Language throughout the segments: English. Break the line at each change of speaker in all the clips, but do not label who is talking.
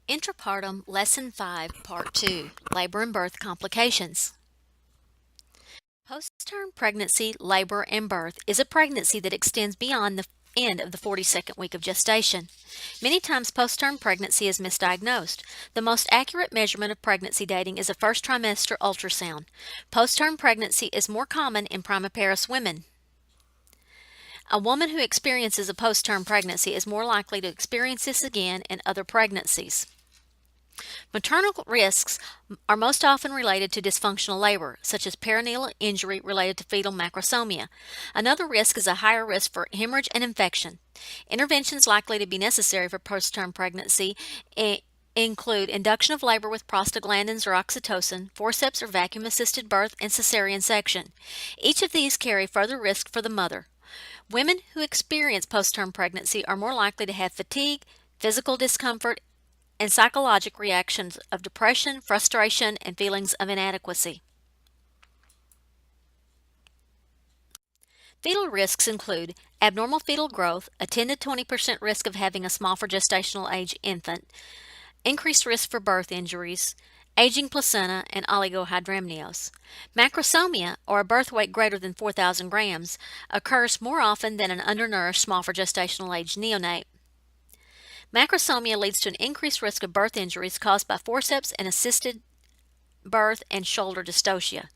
Intrapartum Lesson 5, Part 2, Labor and Birth Complications. Postterm pregnancy, labor, and birth is a pregnancy that extends beyond the end of the 42nd week of gestation. Many times postterm pregnancy is misdiagnosed. The most accurate measurement of pregnancy dating is a first trimester ultrasound. Postterm pregnancy is more common in primiparous women. A woman who experiences a postterm pregnancy is more likely to experience this again in other pregnancies. Maternal risks are most often related to dysfunctional labor, such as perineal injury related to fetal macrosomia. Another risk is a higher risk for hemorrhage and infection. Interventions likely to be necessary for postterm pregnancy include induction of labor with prostaglandins or oxytocin, forceps or vacuum-assisted birth, and cesarean section. Each of these carry further risk for the mother. Women who experience postterm pregnancy are more likely to have fatigue, physical discomfort, and psychologic reactions of depression, frustration, and feelings of inadequacy. Fetal risks include abnormal fetal growth, a 10 to 20% risk of having a small for gestational age infant, increased risk for birth injuries, aging placenta, and oligohydramnios. Macrosomia, or a birth weight greater than 4,000 grams, occurs more often than an undernourished small for gestational age neonate. Macrosomia leads to an increased risk of birth injuries caused by forceps and assisted birth and shoulder dystocia.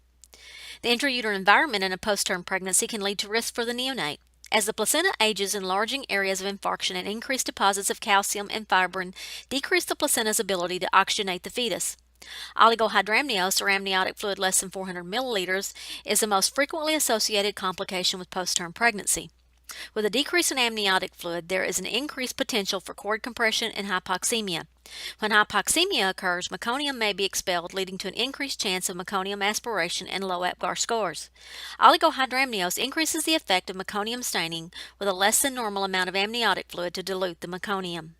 The intrauterine environment in a postterm pregnancy can lead to risk for the neonate. As the placenta ages, enlarging areas of infarction and increased deposits of calcium and fibrin decrease the placenta's ability to oxygenate the fetus. Oligohydramnios, or amniotic fluid less than 400 milliliters, is the most frequently associated complication with postterm pregnancy. With a decrease in amniotic fluid, there is an increased potential for cord compression and hypoxemia. When hypoxemia occurs, meconium may be expelled, leading to an increased chance of meconium aspiration and low Apgar scores. Oligohydramnios increases the effect of meconium staining with a less than normal amount of amniotic fluid to dilute the meconium.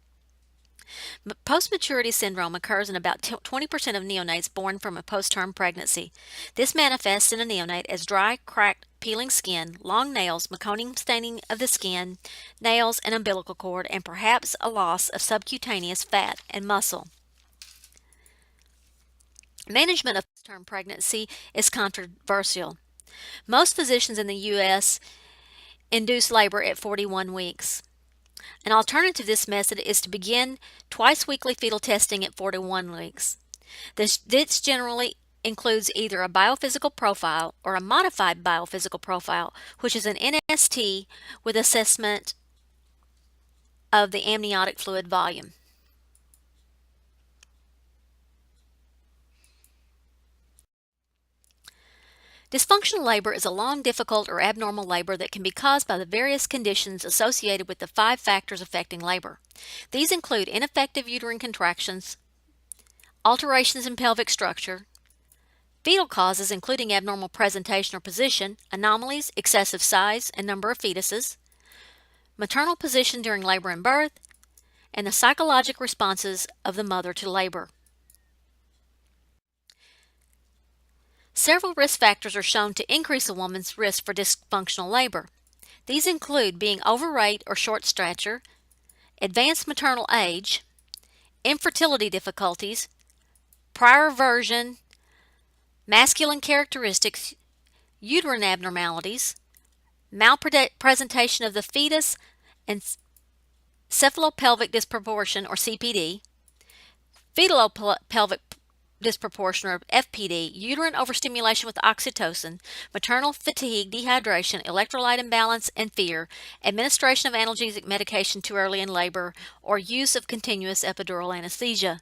Post-maturity syndrome occurs in about 20% of neonates born from a postterm pregnancy. This manifests in a neonate as dry, cracked, peeling skin, long nails, meconium staining of the skin, nails, and umbilical cord, and perhaps a loss of subcutaneous fat and muscle. Management of postterm pregnancy is controversial. Most physicians in the U.S. induce labor at 41 weeks. An alternative to this method is to begin twice-weekly fetal testing at 41 weeks. This generally includes either a biophysical profile or a modified biophysical profile, which is an NST with assessment of the amniotic fluid volume. Dysfunctional labor is a long, difficult, or abnormal labor that can be caused by the various conditions associated with the 5 factors affecting labor. These include ineffective uterine contractions, alterations in pelvic structure, fetal causes including abnormal presentation or position, anomalies, excessive size and number of fetuses, maternal position during labor and birth, and the psychologic responses of the mother to labor. Several risk factors are shown to increase a woman's risk for dysfunctional labor. These include being overweight or short stature, advanced maternal age, infertility difficulties, prior aversion, masculine characteristics, uterine abnormalities, malpresentation of the fetus, and cephalopelvic disproportion or CPD, fetopelvic disproportion or FPD, uterine overstimulation with oxytocin, maternal fatigue, dehydration, electrolyte imbalance, and fear, administration of analgesic medication too early in labor, or use of continuous epidural anesthesia.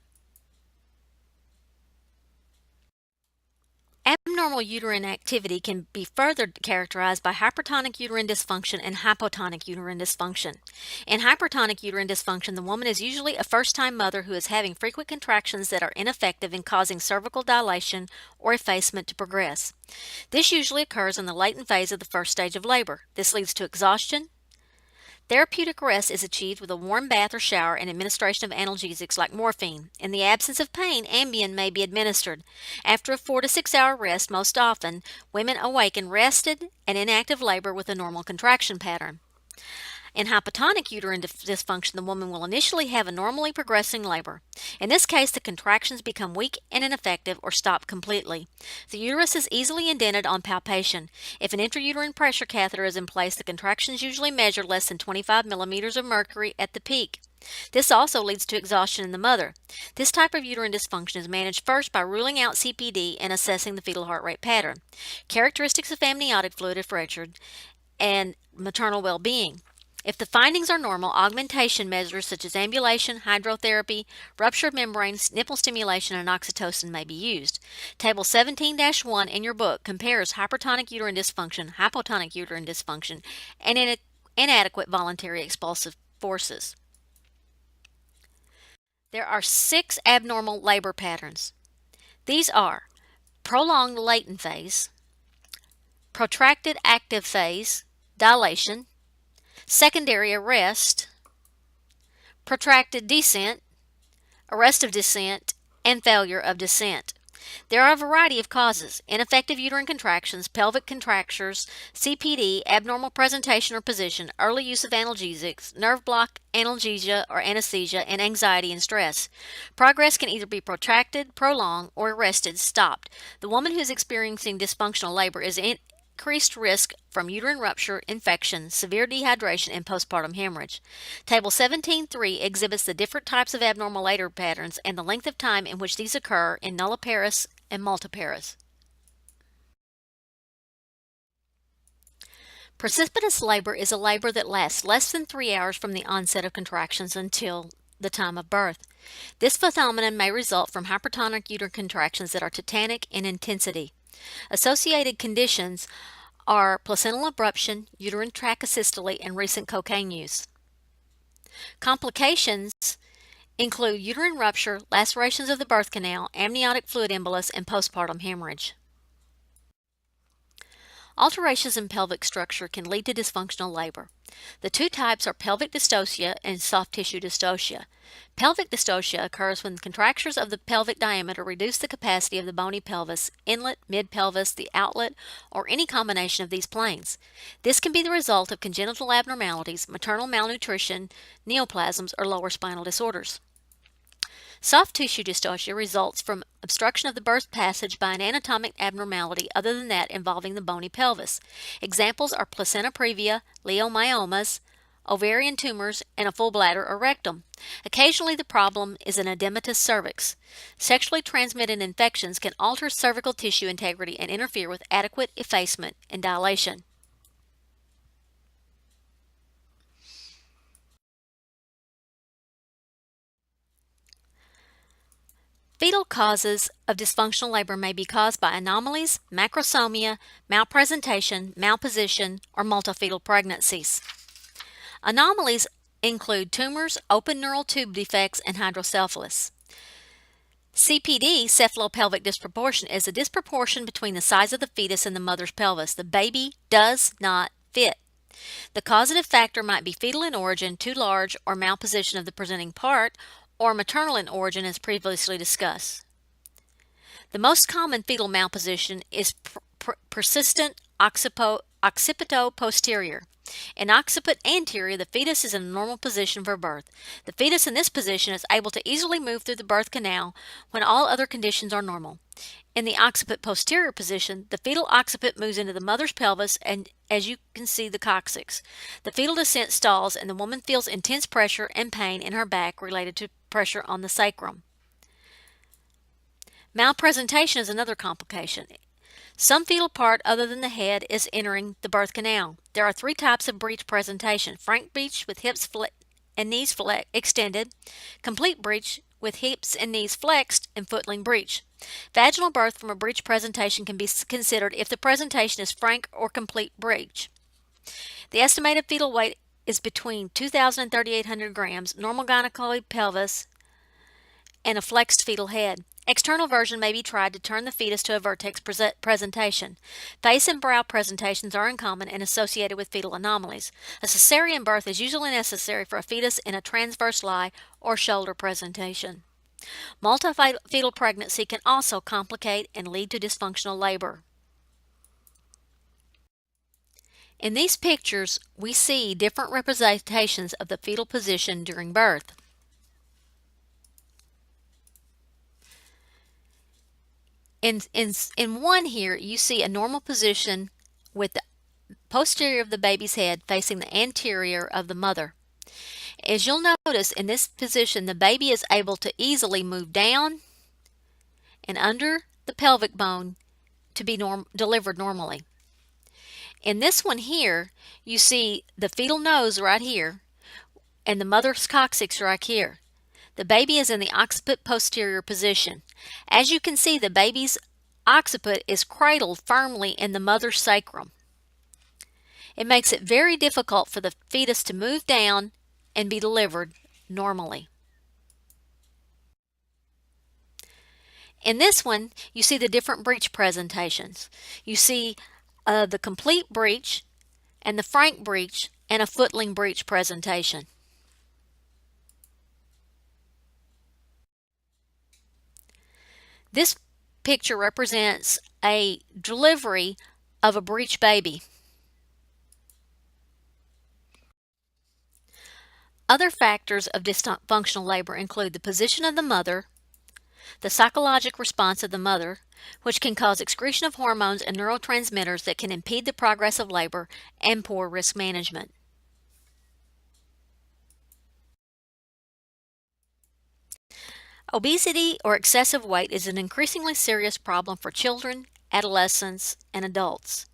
Abnormal uterine activity can be further characterized by hypertonic uterine dysfunction and hypotonic uterine dysfunction. In hypertonic uterine dysfunction, the woman is usually a first-time mother who is having frequent contractions that are ineffective in causing cervical dilation or effacement to progress. This usually occurs in the latent phase of the first stage of labor. This leads to exhaustion. Therapeutic rest is achieved with a warm bath or shower and administration of analgesics like morphine. In the absence of pain, Ambien may be administered. After a 4 to 6 hour rest, most often, women awaken rested and in active labor with a normal contraction pattern. In hypotonic uterine dysfunction, the woman will initially have a normally progressing labor. In this case, the contractions become weak and ineffective or stop completely. The uterus is easily indented on palpation. If an intrauterine pressure catheter is in place, the contractions usually measure less than 25 millimeters of mercury at the peak. This also leads to exhaustion in the mother. This type of uterine dysfunction is managed first by ruling out CPD and assessing the fetal heart rate pattern, characteristics of amniotic fluid if ruptured, and maternal well-being. If the findings are normal, augmentation measures such as ambulation, hydrotherapy, rupture of membranes, nipple stimulation, and oxytocin may be used. Table 17-1 in your book compares hypertonic uterine dysfunction, hypotonic uterine dysfunction, and inadequate voluntary expulsive forces. There are 6 abnormal labor patterns. These are prolonged latent phase, protracted active phase, dilation, secondary arrest, protracted descent, arrest of descent, and failure of descent. There are a variety of causes: ineffective uterine contractions, pelvic contractures, CPD, abnormal presentation or position, early use of analgesics, nerve block, analgesia or anesthesia, and anxiety and stress. Progress can either be protracted, prolonged, or arrested, stopped. The woman who is experiencing dysfunctional labor is increased risk from uterine rupture, infection, severe dehydration, and postpartum hemorrhage. Table 17.3 exhibits the different types of abnormal labor patterns and the length of time in which these occur in nulliparous and multiparous. Precipitous labor is a labor that lasts less than 3 hours from the onset of contractions until the time of birth. This phenomenon may result from hypertonic uterine contractions that are tetanic in intensity. Associated conditions are placental abruption, uterine trachysystole, and recent cocaine use. Complications include uterine rupture, lacerations of the birth canal, amniotic fluid embolus, and postpartum hemorrhage. Alterations in pelvic structure can lead to dysfunctional labor. The 2 types are pelvic dystocia and soft tissue dystocia. Pelvic dystocia occurs when contractures of the pelvic diameter reduce the capacity of the bony pelvis, inlet, mid-pelvis, the outlet, or any combination of these planes. This can be the result of congenital abnormalities, maternal malnutrition, neoplasms, or lower spinal disorders. Soft tissue dystocia results from obstruction of the birth passage by an anatomic abnormality other than that involving the bony pelvis. Examples are placenta previa, leiomyomas, ovarian tumors, and a full bladder or rectum. Occasionally the problem is an edematous cervix. Sexually transmitted infections can alter cervical tissue integrity and interfere with adequate effacement and dilation. Fetal causes of dysfunctional labor may be caused by anomalies, macrosomia, malpresentation, malposition, or multifetal pregnancies. Anomalies include tumors, open neural tube defects, and hydrocephalus. CPD, cephalopelvic disproportion, is a disproportion between the size of the fetus and the mother's pelvis. The baby does not fit. The causative factor might be fetal in origin, too large, or malposition of the presenting part, or maternal in origin as previously discussed. The most common fetal malposition is persistent occipito-posterior. In occiput anterior, the fetus is in a normal position for birth. The fetus in this position is able to easily move through the birth canal when all other conditions are normal. In the occiput posterior position, the fetal occiput moves into the mother's pelvis, and as you can see, the coccyx. The fetal descent stalls, and the woman feels intense pressure and pain in her back related to pressure on the sacrum. Malpresentation is another complication. Some fetal part other than the head is entering the birth canal. There are 3 types of breech presentation: frank breech with hips and knees extended, complete breech with hips and knees flexed, and footling breech. Vaginal birth from a breech presentation can be considered if the presentation is frank or complete breech. The estimated fetal weight is between 2,000 and 3,800 grams, normal gynecoid pelvis, and a flexed fetal head. External version may be tried to turn the fetus to a vertex presentation. Face and brow presentations are uncommon and associated with fetal anomalies. A cesarean birth is usually necessary for a fetus in a transverse lie or shoulder presentation. Multifetal pregnancy can also complicate and lead to dysfunctional labor. In these pictures, we see different representations of the fetal position during birth. In one here, you see a normal position with the posterior of the baby's head facing the anterior of the mother. As you'll notice, in this position, the baby is able to easily move down and under the pelvic bone to be delivered normally. In this one here, you see the fetal nose right here and the mother's coccyx right here. The baby is in the occiput posterior position. As you can see, the baby's occiput is cradled firmly in the mother's sacrum. It makes it very difficult for the fetus to move down and be delivered normally. In this one, you see the different breech presentations. You see the complete breech and the frank breech and a footling breech presentation. This picture represents a delivery of a breech baby. Other factors of dysfunctional labor include the position of the mother, the psychologic response of the mother, which can cause excretion of hormones and neurotransmitters that can impede the progress of labor, and poor risk management. Obesity or excessive weight is an increasingly serious problem for children, adolescents, and adults.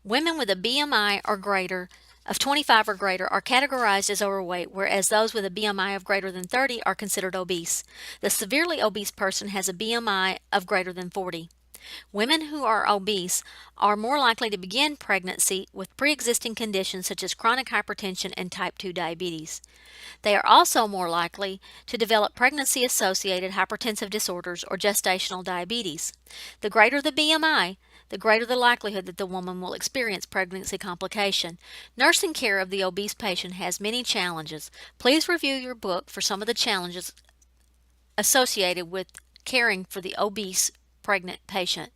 Women with a BMI or greater of 25 or greater are categorized as overweight, whereas those with a BMI of greater than 30 are considered obese. The severely obese person has a BMI of greater than 40. Women who are obese are more likely to begin pregnancy with pre-existing conditions such as chronic hypertension and type 2 diabetes. They are also more likely to develop pregnancy-associated hypertensive disorders or gestational diabetes. The greater the BMI, the greater the likelihood that the woman will experience pregnancy complication. Nursing care of the obese patient has many challenges. Please review your book for some of the challenges associated with caring for the obese pregnant patient.